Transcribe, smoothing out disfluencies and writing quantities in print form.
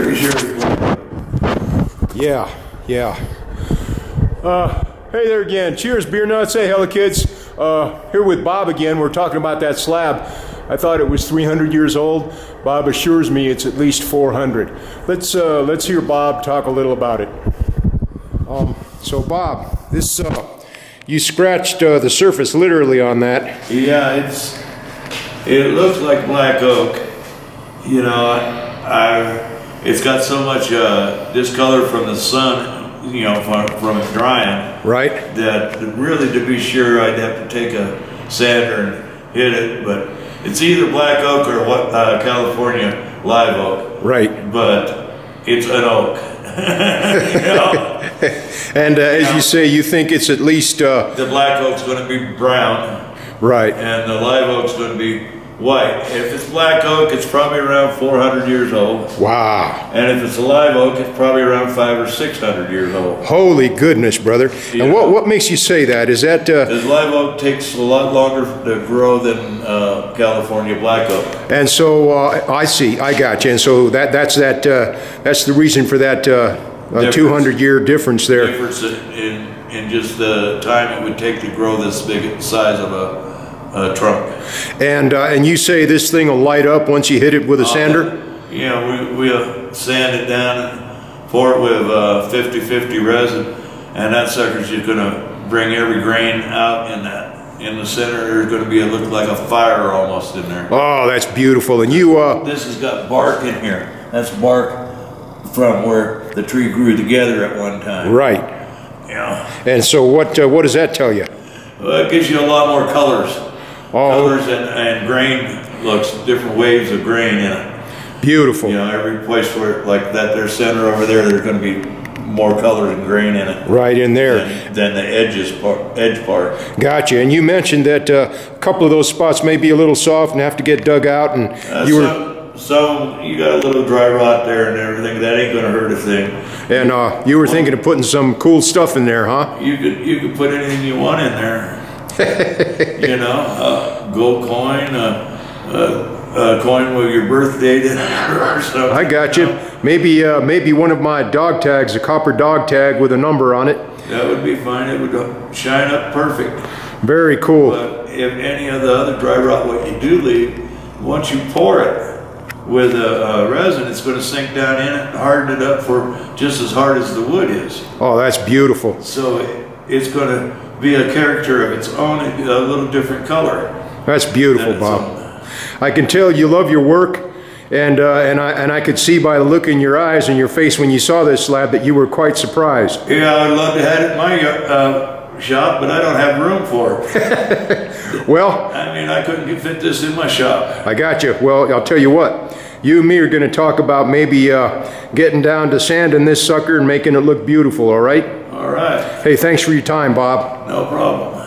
pretty sure it's black oak. Yeah, yeah. Hey there again. Cheers, beer nuts. Hey, hello, kids. Here with Bob again. We're talking about that slab. I thought it was 300 years old. Bob assures me it's at least 400. Let's hear Bob talk a little about it. So Bob, this you scratched the surface literally on that. Yeah, it looks like black oak. You know, it's got so much discolor from the sun, you know, from it drying. Right. That really, to be sure, I'd have to take a sander and hit it. But it's either black oak or what California live oak. Right. But it's an oak. You know? And as you say, you think it's at least the black oak's going to be brown. Right. And the live oak's going to be white. If it's black oak, it's probably around 400 years old. Wow. And if it's a live oak, it's probably around 500 or 600 years old. Holy goodness, brother. Yeah. And what makes you say that? Is that... Because live oak takes a lot longer to grow than California black oak. And so, I see, I got you. And so that's the reason for that 200-year difference there. Difference in just the time it would take to grow this big size of a trunk. And you say this thing will light up once you hit it with a sander? Yeah, we'll sand it down and pour it with 50-50 resin, and that sucker's just going to bring every grain out in the center. There's going to be look like a fire almost in there. Oh, that's beautiful. And you this has got bark in here. That's bark from where the tree grew together at one time. Right. Yeah. And so what does that tell you? Well, it gives you a lot more colors. Oh. Colors and grain looks, different waves of grain in it. Beautiful. You know, every place where, like that their center over there, there's going to be more colors and grain in it. Right in there. Than the edge part. Gotcha. And you mentioned that a couple of those spots may be a little soft and have to get dug out, and So you got a little dry rot there and everything. That ain't going to hurt a thing. And you were thinking of putting some cool stuff in there, huh? You could put anything you want in there. You know, gold coin, coin with your birth date in it or something. I got you. Maybe one of my dog tags, a copper dog tag with a number on it. That would be fine. It would shine up perfect. Very cool. But if any of the other dry rot, what you do leave, once you pour it with a resin, it's going to sink down in it and harden it up for just as hard as the wood is. Oh, that's beautiful. So it's going to be a character of its own, a little different color. That's beautiful, Bob. I can tell you love your work, and I could see by the look in your eyes and your face when you saw this slab that you were quite surprised. Yeah, I'd love to have it in my shop, but I don't have room for it. Well, I mean, I couldn't fit this in my shop. I got you. Well, I'll tell you what. You and me are going to talk about maybe getting down to sanding this sucker and making it look beautiful, all right? All right. Hey, thanks for your time, Bob. No problem.